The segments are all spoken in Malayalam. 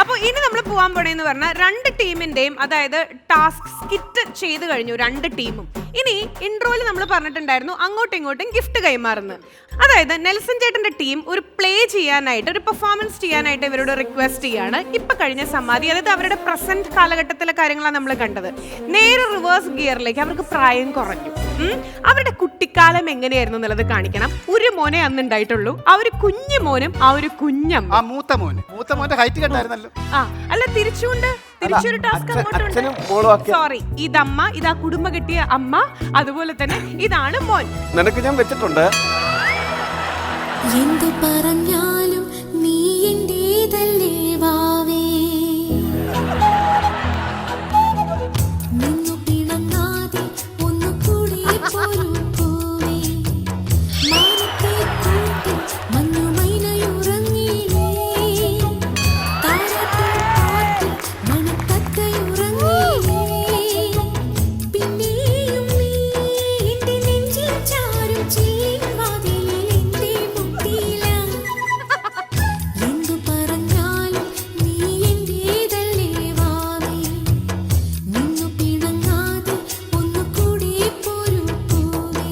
അപ്പോൾ ഇനി നമ്മൾ പോകാൻ പോണേന്ന് പറഞ്ഞാൽ രണ്ട് ടീമിന്റെയും അതായത് ടാസ്ക് സ്കിറ്റ് ചെയ്ത് കഴിഞ്ഞു രണ്ട് ടീമും. ഇനി ഇൻട്രോയിൽ നമ്മൾ പറഞ്ഞിട്ടുണ്ടായിരുന്നു അങ്ങോട്ടും ഇങ്ങോട്ടും ഗിഫ്റ്റ് കൈമാറുന്നു. അതായത് നെൽസൺ ചേട്ടന്റെ ടീം ഒരു പ്ലേ ചെയ്യാനായിട്ട് ഒരു പെർഫോമൻസ് ചെയ്യാനായിട്ട് ഇവരോട് റിക്വസ്റ്റ് ചെയ്യാണ്. ഇപ്പൊ കഴിഞ്ഞ സമ്മാതി അതായത് അവരുടെ പ്രസന്റ് കാലഘട്ടത്തിലെ കാര്യങ്ങളാണ് നമ്മൾ കണ്ടത്. നേരെ റിവേഴ്സ് ഗിയറിലേക്ക് അവർക്ക് പ്രായം കുറഞ്ഞു. അവരുടെ കുട്ടിക്കാലം എങ്ങനെയായിരുന്നു എന്നുള്ളത് കാണിക്കണം. ഒരു മോനെ അന്ന് ഉണ്ടായിട്ടുള്ളൂ. ആ ഒരു കുഞ്ഞു മോനും ആ ഒരു കുഞ്ഞമ്മ. മൂത്ത മോന്റെ ഹൈറ്റ് കണ്ടായിരുന്നല്ലോ. അല്ല തിരിച്ചുകൊണ്ട് തിരിച്ചൊരു ടാസ്ക് അങ്ങോട്ടുണ്ട്. സോറി, ഇതമ്മ, ഇതാ കുടുംബ കെട്ടിയ അമ്മ, അതുപോലെ തന്നെ ഇതാണ് മോൻ. നിനക്ക് ഞാൻ വെച്ചിട്ടുണ്ട്. എന്തു പറഞ്ഞാലും നീ എന്റേതല്ലേ വാവേ, നിന്നു പിണങ്ങാതെ ഒന്നു കൂടി പോരും പൂവേ, മാനത്തെ കൂട്ടിൽ മഞ്ഞുമൈനയുറങ്ങിയില്ലേ, താരാട്ടിൻ കാറ്റിൽ മണത്തത്തയുറങ്ങിയില്ലേ, പിന്നെയും നീ എന്റെ നെഞ്ചിൽ ചാരും ചില്ലിൻ വാതിലിൽ എന്റെ മുട്ടിയില. എന്തു പറഞ്ഞാലും നീ എന്റേതല്ലേ വാവേ, നിന്നു പിണങ്ങാതെ ഒന്നു കൂടി പോരും പൂവേ.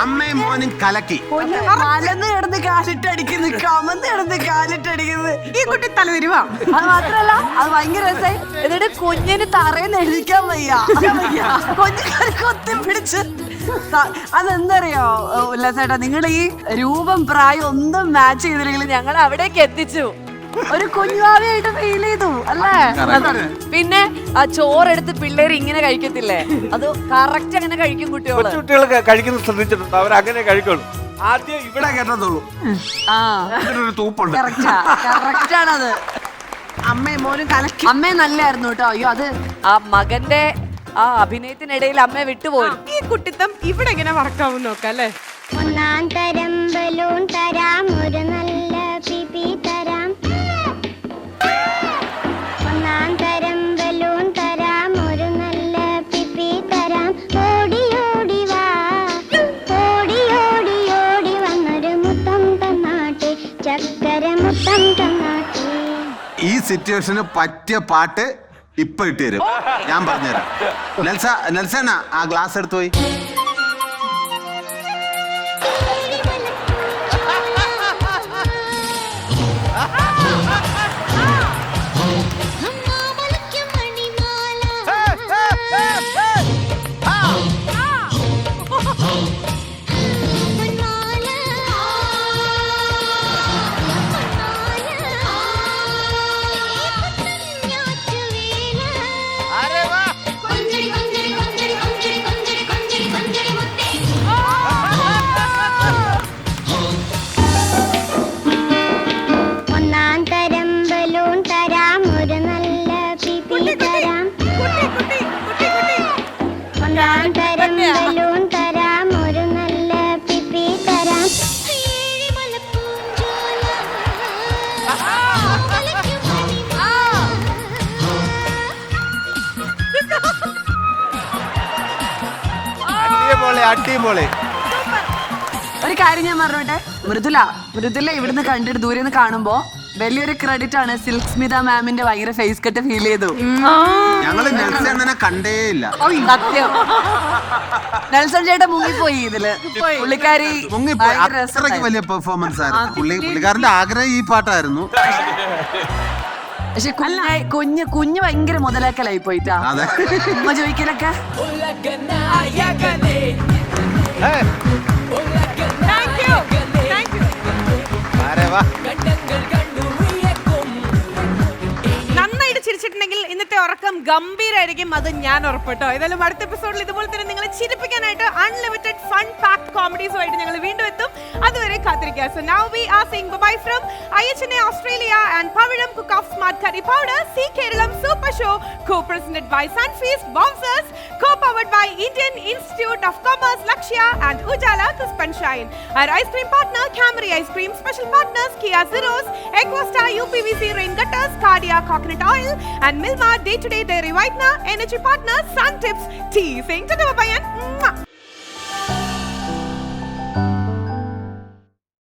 അമ്മയും മോനും കലക്കി. മലന്ന് കിടന്ന് കാലിട്ടടിക്കുന്നു, കമന്ന് കിടന്ന് കാലിട്ടടിക്കുന്നു. ഈ കുട്ടി തലതിരിവാ. അത് മാത്രല്ല അത് ഭയങ്കര രസമായി. എന്നിട്ട് കുഞ്ഞിന് തറയെന്ന് എഴുതിക്കാൻ വയ്യ, കുഞ്ഞിക്കാരി കൊത്തി പിടിച്ച്. അതെന്തറിയോ ഉല്ലാസേട്ടാ, നിങ്ങളുടെ ഈ രൂപം പ്രായം ഒന്നും മാച്ച് ചെയ്തില്ലെങ്കിൽ ഞങ്ങൾ അവിടേക്ക് എത്തിച്ചു. ഒരു കുഞ്ഞുവാവിയായിട്ട് ഫീൽ ചെയ്തു അല്ലേ? പിന്നെ ആ ചോറെടുത്ത് പിള്ളേര് ഇങ്ങനെ കഴിക്കത്തില്ലേ, അത് കറക്റ്റ് അങ്ങനെ കഴിക്കും കുട്ടികള്. കുട്ടികളൊക്കെ കഴിക്കുന്നത് ശ്രദ്ധിച്ചിട്ടുണ്ട്, അവർ അങ്ങനെ കഴിക്കുള്ളൂ. ആദ്യം ഇവിടെ കേട്ടതുള്ളൂ. തൂപ്പുണ്ട്. കറക്റ്റാണത്. അമ്മയും മോനും കലക്കി. അമ്മ നല്ലായിരുന്നു കേട്ടോ. അയ്യോ, അത് ആ മകന്റെ ആ അഭിനയത്തിനിടയിൽ അമ്മ വിട്ടുപോയി. ഈ കുട്ടിത്തം ഇവിടെ എങ്ങനെ വർക്കാവും നോക്കാം അല്ലേ? ഒന്നാം തരം ബലൂൺ തരാം, ഒരു നല്ല പിപി തരാം. ഒന്നാം തരം ബലൂൺ തരാം, ഒരു നല്ല പിപി തരാം. ഓടി ഓടി വാ, ഓടി ഓടി ഓടി വന്നൊരു മുത്തം തന്നാട്ടെ, ചക്കര മുത്തം തന്നാട്ടെ. ഈ സിറ്റുവേഷന് പറ്റിയ പാട്ട് ഇപ്പൊ ഇട്ട് തരും, ഞാൻ പറഞ്ഞുതരാം. നെൽസണ ആ ഗ്ലാസ് എടുത്തു പോയി. കൊഞ്ചടി കൊഞ്ചടി കൊഞ്ചടി കൊഞ്ചടി കൊഞ്ചടി അടിപൊളി. ഒരു കാര്യം ഞാൻ പറഞ്ഞോട്ടെ, മൃദുല ഇവിടുന്ന് കണ്ടിട്ട് ദൂരെ നിന്ന് കാണുമ്പോ വലിയൊരു ക്രെഡിറ്റ് ആണ് സിൽക്ക് സ്മിത മാമിന്റെ ഭയങ്കര ഫേസ് കട്ട് ഫീൽ ചെയ്തു. ഞങ്ങള് നെൽസണ്ണനെ കണ്ടേ ഇല്ല. സത്യം നെൽസൺ ചേട്ടൻ മുങ്ങിപ്പോയി ഇതില്. പുള്ളിക്കാരി മുങ്ങിപ്പോയി. ഭയങ്കര അത്രയ്ക്ക് രസമായിരുന്നു. വലിയ പെർഫോമൻസ് ആയിരുന്നു. പുള്ളിക്കാരന്റെ ആഗ്രഹം ഈ പാട്ടായിരുന്നു. പക്ഷെ കുഞ്ഞ് ഭയങ്കര മുതലാക്കലായി പോയിട്ടാ അതെ. ഉമ്മ ചോദിക്കലൊക്കെ. Thank you. Thank you. നന്നായിട്ട് ചിരിച്ചിട്ടുണ്ടെങ്കിൽ ഇന്നത്തെ ഉറക്കം ഗംഭീരായിരിക്കും, അത് ഞാൻ ഉറപ്പിട്ടോ. ഏതായാലും അടുത്ത എപ്പിസോഡിൽ ഇതുപോലെ തന്നെ നിങ്ങളെ ചിരിപ്പിക്കാനായിട്ട് അൺലിമിറ്റഡ് ഫൺ പാക്ഡ് കോമഡീസുമായിട്ട് ഞങ്ങൾ വീണ്ടും എത്തും. അതുവരെ കാത്തിരിക്കുക. So now we are saying bye from IHNA Australia and Pavilam Cook Off Smart Curry Powder, C Kerala Super Show, co-presented by Sunfeast Bouncers, co-powered by Indian Institute of Commerce, Lakshya and Ujala Crisp and Shine. Our ice cream partner Camry Ice Cream, special partners Kia Zeros, Equastar UPVC Rain Gutters, Cardia Coconut Oil and Milma Day-to-Day Dairy Whitener, energy partner Sun Tips Tea. Saying to the bye and